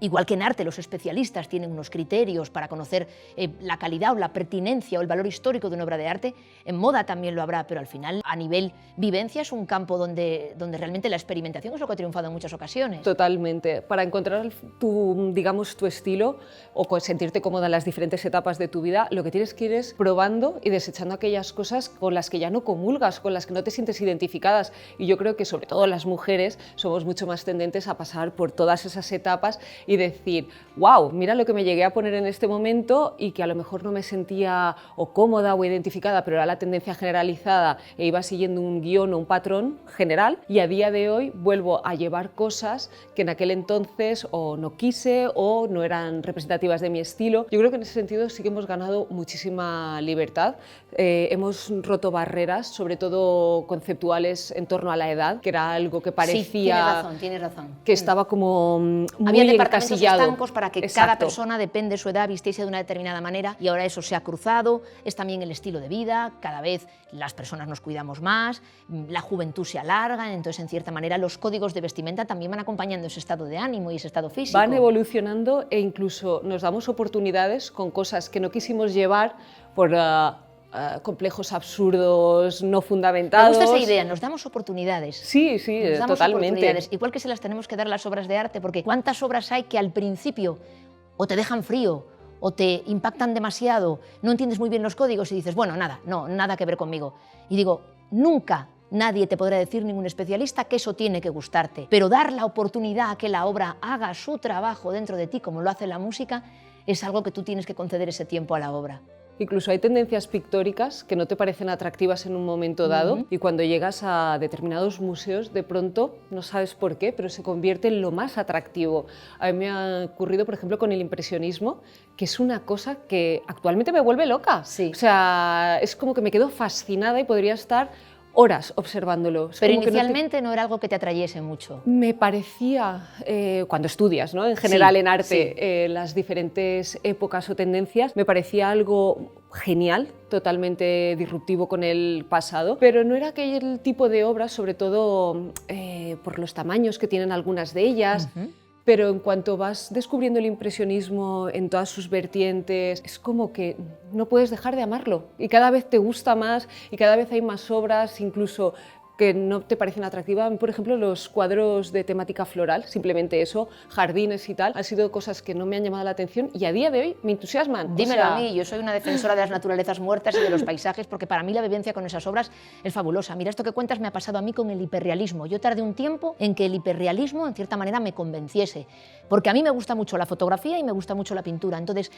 igual que en arte, los especialistas tienen unos criterios para conocer la calidad o la pertinencia o el valor histórico de una obra de arte, en moda también lo habrá, pero al final, a nivel vivencia, es un campo donde realmente la experimentación es lo que ha triunfado en muchas ocasiones. Totalmente. Para encontrar tu estilo o sentirte cómoda en las diferentes etapas de tu vida, lo que tienes que ir es probando y desechando aquellas cosas con las que ya no comulgas, con las que no te sientes identificadas. Y yo creo que sobre todo las mujeres somos mucho más tendentes a pasar por todas esas etapas y decir, wow, mira lo que me llegué a poner en este momento y que a lo mejor no me sentía o cómoda o identificada, pero era la tendencia generalizada e iba siguiendo un guión o un patrón general y a día de hoy vuelvo a llevar cosas que en aquel entonces o no quise o no eran representativas de mi estilo. Yo creo que en ese sentido sí que hemos ganado muchísima libertad, hemos roto barreras, sobre todo conceptuales en torno a la edad, que era algo que parecía tienes razón. Que estaba como muy había departamentos encasillado. estancos para que cada persona, depende de su edad, vistiese de una determinada manera y ahora eso se ha cruzado. Es también el estilo de vida, cada vez las personas nos cuidamos más, la juventud se alarga, entonces en cierta manera los códigos de vestimenta también van acompañando ese estado de ánimo y ese estado físico. Van evolucionando e incluso nos damos oportunidades con cosas que no quisimos llevar por complejos absurdos, no fundamentados. Me gusta esa idea, nos damos oportunidades. Sí, totalmente. Igual que se las tenemos que dar las obras de arte, porque ¿cuántas obras hay que al principio o te dejan frío o te impactan demasiado, no entiendes muy bien los códigos y dices, bueno, nada que ver conmigo? Y digo, nunca nadie te podrá decir, ningún especialista, que eso tiene que gustarte, pero dar la oportunidad a que la obra haga su trabajo dentro de ti, como lo hace la música, es algo que tú tienes que conceder ese tiempo a la obra. Incluso hay tendencias pictóricas que no te parecen atractivas en un momento dado y cuando llegas a determinados museos, de pronto, no sabes por qué, pero se convierte en lo más atractivo. A mí me ha ocurrido, por ejemplo, con el impresionismo, que es una cosa que actualmente me vuelve loca. Sí. O sea, es como que me quedo fascinada y podría estar horas observándolo. Pero inicialmente no era algo que te atrayese mucho. Me parecía, cuando estudias, ¿no? En general Sí, en arte, sí. las diferentes épocas o tendencias, me parecía algo genial, totalmente disruptivo con el pasado, pero no era aquel tipo de obras, sobre todo por los tamaños que tienen algunas de ellas. Pero en cuanto vas descubriendo el impresionismo en todas sus vertientes, es como que no puedes dejar de amarlo. Y cada vez te gusta más y cada vez hay más obras, incluso que no te parecen atractivas. Por ejemplo, los cuadros de temática floral, simplemente eso, jardines y tal, han sido cosas que no me han llamado la atención y a día de hoy me entusiasman. Dímelo a mí, yo soy una defensora de las naturalezas muertas y de los paisajes, porque para mí la vivencia con esas obras es fabulosa. Mira, esto que cuentas me ha pasado a mí con el hiperrealismo. Yo tardé un tiempo en que el hiperrealismo, en cierta manera, me convenciese, porque a mí me gusta mucho la fotografía y me gusta mucho la pintura. Entonces,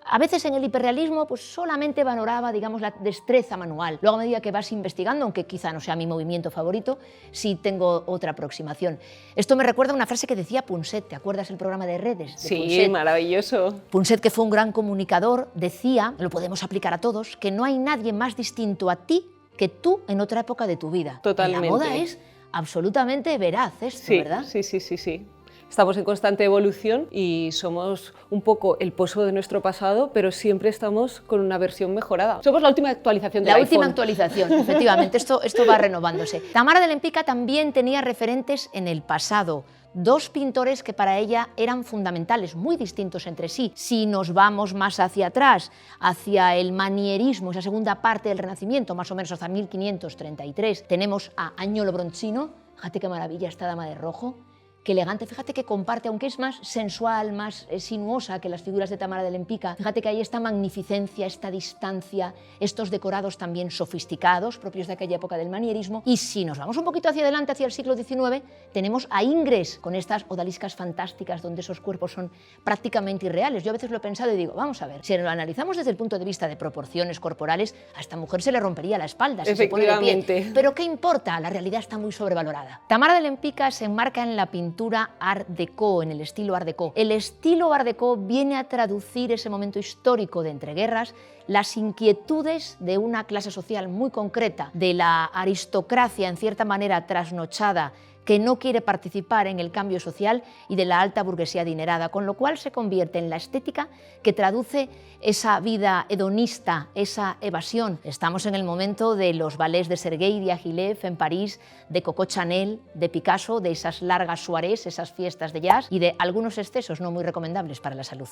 a veces en el hiperrealismo pues solamente valoraba, digamos, la destreza manual. Luego, a medida que vas investigando, aunque quizá no sea mi movimiento favorito, sí tengo otra aproximación. Esto me recuerda a una frase que decía Punset. ¿Te acuerdas el programa de redes de Sí, Punset? maravilloso. Punset, que fue un gran comunicador, decía, lo podemos aplicar a todos, que no hay nadie más distinto a ti que tú en otra época de tu vida. Totalmente. La moda es absolutamente veraz esto, Sí, ¿verdad? sí. Estamos en constante evolución y somos un poco el pozo de nuestro pasado, pero siempre estamos con una versión mejorada. Somos la última actualización del La iPhone. última actualización, efectivamente, esto va renovándose. Tamara de Lempicka también tenía referentes en el pasado. Dos pintores que para ella eran fundamentales, muy distintos entre sí. Si nos vamos más hacia atrás, hacia el manierismo, esa segunda parte del Renacimiento, más o menos hasta 1533, tenemos a Agnolo Bronzino. Fíjate qué maravilla esta dama de rojo. Qué elegante, fíjate que comparte, aunque es más sensual, más sinuosa que las figuras de Tamara de Lempicka, fíjate que hay esta magnificencia, esta distancia, estos decorados también sofisticados, propios de aquella época del manierismo. Y si nos vamos un poquito hacia adelante, hacia el siglo XIX, tenemos a Ingres, con estas odaliscas fantásticas donde esos cuerpos son prácticamente irreales. Yo a veces lo he pensado y digo, vamos a ver, si lo analizamos desde el punto de vista de proporciones corporales, a esta mujer se le rompería la espalda si se pone de pie. Pero ¿qué importa? La realidad está muy sobrevalorada. Tamara de Lempicka se enmarca en la pintura Art Deco, en el estilo Art Deco. El estilo Art Deco viene a traducir ese momento histórico de entreguerras, las inquietudes de una clase social muy concreta, de la aristocracia en cierta manera trasnochada, que no quiere participar en el cambio social, y de la alta burguesía adinerada, con lo cual se convierte en la estética que traduce esa vida hedonista, esa evasión. Estamos en el momento de los ballets de Sergei Diaghilev en París, de Coco Chanel, de Picasso, de esas largas soirées, esas fiestas de jazz y de algunos excesos no muy recomendables para la salud.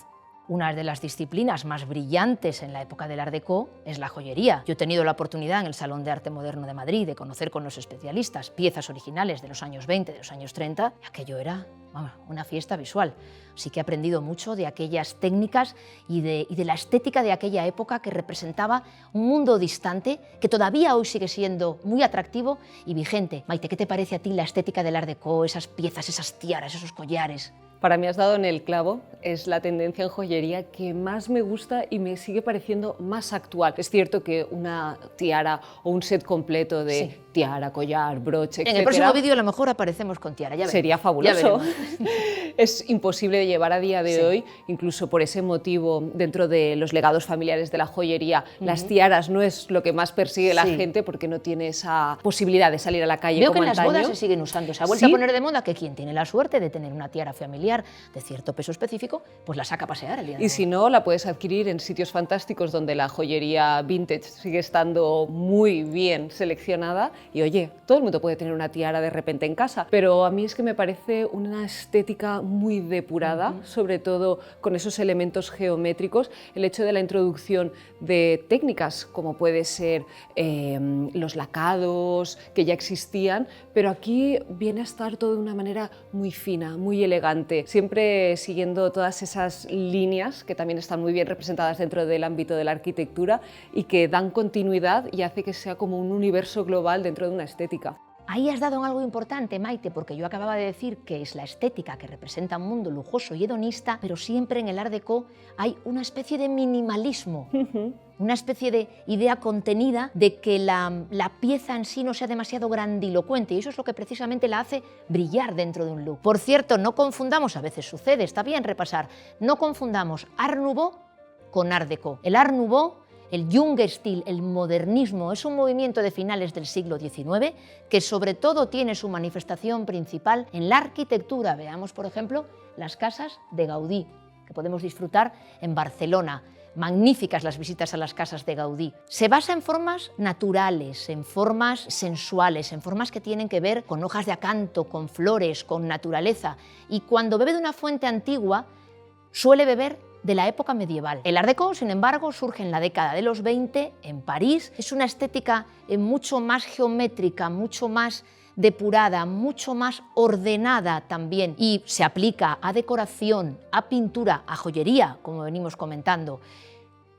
Una de las disciplinas más brillantes en la época del Art Deco es la joyería. Yo he tenido la oportunidad en el Salón de Arte Moderno de Madrid de conocer con los especialistas piezas originales de los años 20, de los años 30, y aquello era una fiesta visual. Sí que he aprendido mucho de aquellas técnicas y de la estética de aquella época, que representaba un mundo distante que todavía hoy sigue siendo muy atractivo y vigente. Maite, ¿qué te parece a ti la estética del Art Deco, esas piezas, esas tiaras, esos collares? Para mí has dado en el clavo, es la tendencia en joyería que más me gusta y me sigue pareciendo más actual. Es cierto que una tiara o un set completo de tiara, collar, broche, etc. En el próximo vídeo a lo mejor aparecemos con tiara, ya veremos. Sería fabuloso. Es imposible de llevar a día de hoy, incluso por ese motivo, dentro de los legados familiares de la joyería, las tiaras no es lo que más persigue la gente, porque no tiene esa posibilidad de salir a la calle como antaño. Veo que en las bodas se siguen usando. Se ha vuelto a poner de moda que quien tiene la suerte de tener una tiara familiar de cierto peso específico, pues la saca a pasear el día de hoy. Y si no, la puedes adquirir en sitios fantásticos donde la joyería vintage sigue estando muy bien seleccionada. Y oye, todo el mundo puede tener una tiara de repente en casa, pero a mí es que me parece una estética muy depurada, sobre todo con esos elementos geométricos, el hecho de la introducción de técnicas como puede ser los lacados, que ya existían, pero aquí viene a estar todo de una manera muy fina, muy elegante, siempre siguiendo todas esas líneas que también están muy bien representadas dentro del ámbito de la arquitectura y que dan continuidad y hace que sea como un universo global dentro de una estética. Ahí has dado en algo importante, Maite, porque yo acababa de decir que es la estética que representa un mundo lujoso y hedonista, pero siempre en el Art Deco hay una especie de minimalismo, una especie de idea contenida de que la pieza en sí no sea demasiado grandilocuente, y eso es lo que precisamente la hace brillar dentro de un look. Por cierto, no confundamos, a veces sucede, está bien repasar, no confundamos Art Nouveau con Art Deco. El Art Nouveau, el Jugendstil, el modernismo, es un movimiento de finales del siglo XIX que sobre todo tiene su manifestación principal en la arquitectura. Veamos, por ejemplo, las casas de Gaudí, que podemos disfrutar en Barcelona. Magníficas las visitas a las casas de Gaudí. Se basa en formas naturales, en formas sensuales, en formas que tienen que ver con hojas de acanto, con flores, con naturaleza. Y cuando bebe de una fuente antigua, suele beber de la época medieval. El Art Deco, sin embargo, surge en la década de los 20 en París. Es una estética mucho más geométrica, mucho más depurada, mucho más ordenada también, y se aplica a decoración, a pintura, a joyería, como venimos comentando.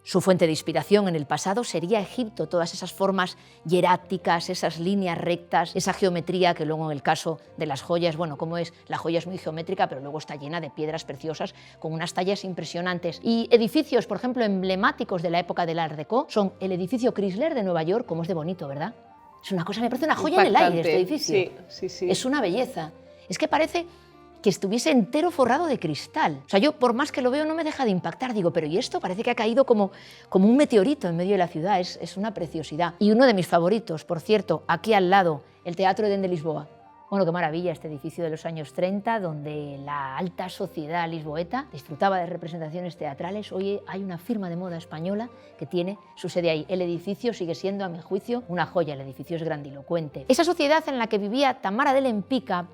Su fuente de inspiración en el pasado sería Egipto, todas esas formas hieráticas, esas líneas rectas, esa geometría que luego en el caso de las joyas, bueno, como es, la joya es muy geométrica, pero luego está llena de piedras preciosas con unas tallas impresionantes. Y edificios, por ejemplo, emblemáticos de la época del Art Deco son el edificio Chrysler de Nueva York, como es de bonito, ¿verdad? Es una cosa, me parece una joya impactante. En el aire este edificio. Sí. Es una belleza. Es que parece que estuviese entero forrado de cristal. O sea, yo por más que lo veo no me deja de impactar. Digo, pero ¿y esto? Parece que ha caído como un meteorito en medio de la ciudad. Es una preciosidad. Y uno de mis favoritos, por cierto, aquí al lado, el Teatro Edén de Lisboa. Bueno, qué maravilla este edificio de los años 30, donde la alta sociedad lisboeta disfrutaba de representaciones teatrales. Hoy hay una firma de moda española que tiene su sede ahí. El edificio sigue siendo, a mi juicio, una joya. El edificio es grandilocuente. Esa sociedad en la que vivía Tamara de Lempicka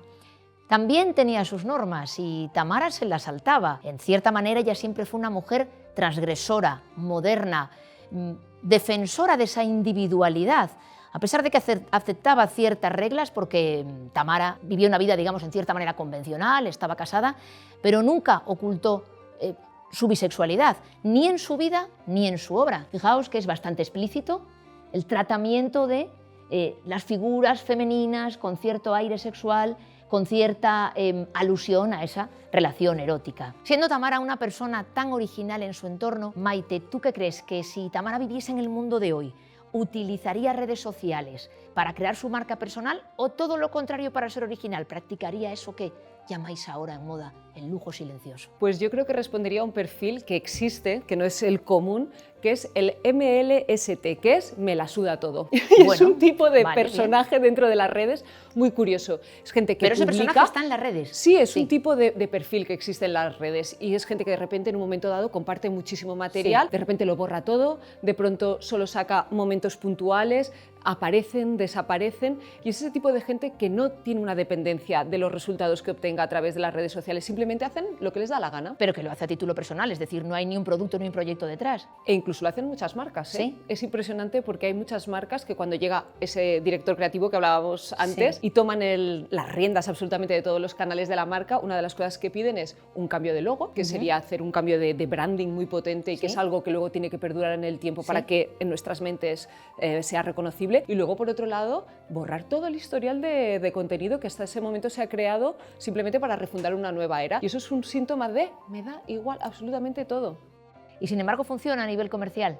también tenía sus normas y Tamara se las saltaba. En cierta manera ella siempre fue una mujer transgresora, moderna, defensora de esa individualidad, a pesar de que aceptaba ciertas reglas, porque Tamara vivió una vida, digamos, en cierta manera convencional, estaba casada, pero nunca ocultó su bisexualidad, ni en su vida ni en su obra. Fijaos que es bastante explícito el tratamiento de las figuras femeninas con cierto aire sexual, con cierta alusión a esa relación erótica. Siendo Tamara una persona tan original en su entorno, Maite, ¿tú qué crees? Que si Tamara viviese en el mundo de hoy, ¿utilizaría redes sociales para crear su marca personal o todo lo contrario para ser original? ¿Practicaría eso que llamáis ahora en moda el lujo silencioso? Pues yo creo que respondería a un perfil que existe, que no es el común, que es el MLST, que es me la suda todo. Bueno, es un tipo de personaje dentro de las redes muy curioso. Es gente que pero ese personaje está en las redes. Sí, es un tipo de perfil que existe en las redes y es gente que de repente en un momento dado comparte muchísimo material, de repente lo borra todo, de pronto solo saca momentos puntuales, aparecen, desaparecen, y es ese tipo de gente que no tiene una dependencia de los resultados que obtenga a través de las redes sociales, simplemente hacen lo que les da la gana. Pero que lo hace a título personal, es decir, no hay ni un producto ni un proyecto detrás. E incluso lo hacen muchas marcas, ¿eh? ¿Sí? Es impresionante porque hay muchas marcas que cuando llega ese director creativo que hablábamos antes y toman las riendas absolutamente de todos los canales de la marca, una de las cosas que piden es un cambio de logo, que sería hacer un cambio de branding muy potente y que es algo que luego tiene que perdurar en el tiempo para que en nuestras mentes sea reconocible. Y luego, por otro lado, borrar todo el historial de contenido que hasta ese momento se ha creado simplemente para refundar una nueva era. Y eso es un síntoma de me da igual absolutamente todo. Y sin embargo funciona a nivel comercial.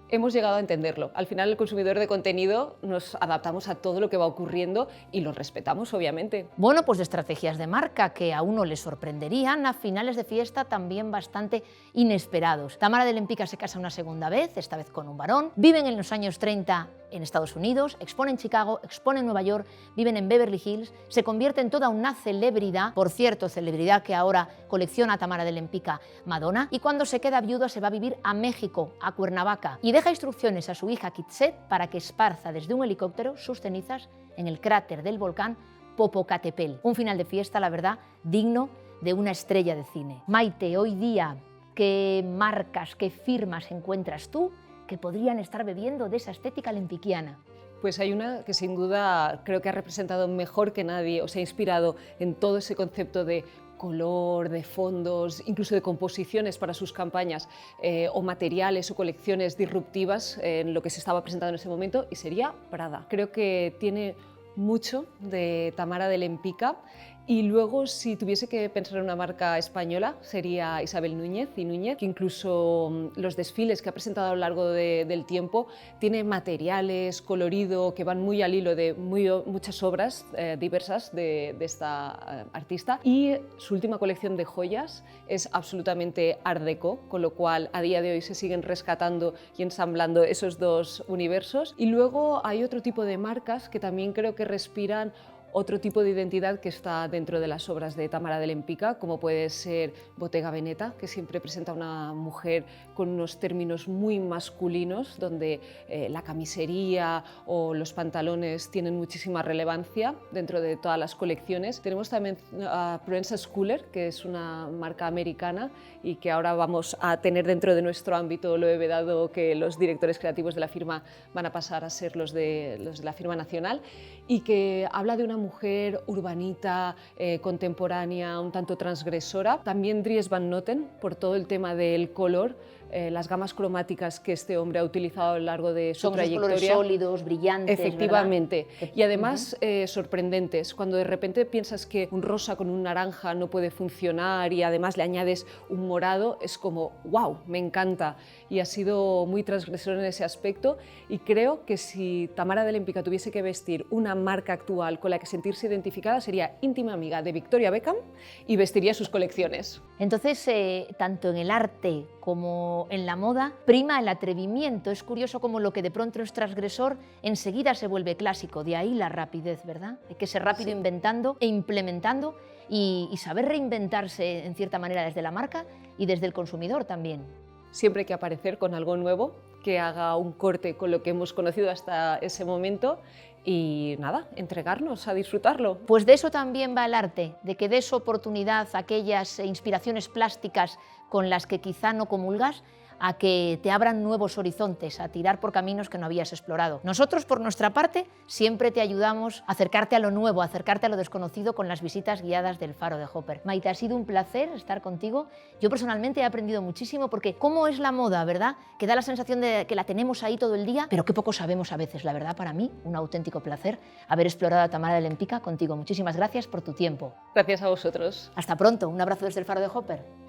Hemos llegado a entenderlo. Al final, el consumidor de contenido nos adaptamos a todo lo que va ocurriendo y lo respetamos, obviamente. Bueno, pues de estrategias de marca que a uno le sorprenderían, a finales de fiesta también bastante inesperados. Tamara de Lempicka se casa una segunda vez, esta vez con un varón. Viven en los años 30 en Estados Unidos, expone en Chicago, expone en Nueva York, viven en Beverly Hills, se convierte en toda una celebridad, por cierto, celebridad que ahora colecciona Tamara de Lempicka, Madonna, y cuando se queda viuda se va a vivir a México, a Cuernavaca, y deja instrucciones a su hija Kitset para que esparza desde un helicóptero sus cenizas en el cráter del volcán Popocatépetl. Un final de fiesta, la verdad, digno de una estrella de cine. Maite, hoy día, ¿qué marcas, qué firmas encuentras tú que podrían estar bebiendo de esa estética lempiquiana? Pues hay una que sin duda creo que ha representado mejor que nadie, o se ha inspirado en todo ese concepto de color, de fondos, incluso de composiciones para sus campañas, o materiales o colecciones disruptivas en lo que se estaba presentando en ese momento, y sería Prada. Creo que tiene mucho de Tamara de Lempicka. Y luego, si tuviese que pensar en una marca española, sería Isabel Núñez y Núñez, que incluso los desfiles que ha presentado a lo largo del tiempo tiene materiales, colorido, que van muy al hilo de muchas obras diversas de esta artista. Y su última colección de joyas es absolutamente art déco, con lo cual a día de hoy se siguen rescatando y ensamblando esos dos universos. Y luego hay otro tipo de marcas que también creo que respiran otro tipo de identidad que está dentro de las obras de Tamara de Lempicka, como puede ser Bottega Veneta, que siempre presenta a una mujer con unos términos muy masculinos, donde la camisería o los pantalones tienen muchísima relevancia dentro de todas las colecciones. Tenemos también a Proenza Schouler, que es una marca americana y que ahora vamos a tener dentro de nuestro ámbito. Lo he vedado que los directores creativos de la firma van a pasar a ser los de la firma nacional, y que habla de una mujer urbanita, contemporánea, un tanto transgresora. También Dries Van Noten, por todo el tema del color, las gamas cromáticas que este hombre ha utilizado a lo largo de su trayectoria. Colores sólidos, brillantes, efectivamente, ¿verdad? Y además sorprendentes. Cuando de repente piensas que un rosa con un naranja no puede funcionar y además le añades un morado, es como ¡wow!, me encanta. Y ha sido muy transgresor en ese aspecto, y creo que si Tamara de Lempicka tuviese que vestir una marca actual con la que sentirse identificada, sería íntima amiga de Victoria Beckham y vestiría sus colecciones. Entonces, tanto en el arte como en la moda, prima el atrevimiento. Es curioso cómo lo que de pronto es transgresor enseguida se vuelve clásico, de ahí la rapidez, ¿verdad? Hay que ser rápido inventando e implementando y saber reinventarse en cierta manera desde la marca y desde el consumidor también. Siempre hay que aparecer con algo nuevo, que haga un corte con lo que hemos conocido hasta ese momento, y nada, entregarnos a disfrutarlo. Pues de eso también va el arte, de que des oportunidad a aquellas inspiraciones plásticas con las que quizá no comulgas, a que te abran nuevos horizontes, a tirar por caminos que no habías explorado. Nosotros, por nuestra parte, siempre te ayudamos a acercarte a lo nuevo, a acercarte a lo desconocido con las visitas guiadas del Faro de Hopper. Maite, ha sido un placer estar contigo. Yo personalmente he aprendido muchísimo, porque cómo es la moda, ¿verdad? Que da la sensación de que la tenemos ahí todo el día, pero qué poco sabemos a veces. La verdad, para mí, un auténtico placer haber explorado a Tamara de Lempicka contigo. Muchísimas gracias por tu tiempo. Gracias a vosotros. Hasta pronto. Un abrazo desde el Faro de Hopper.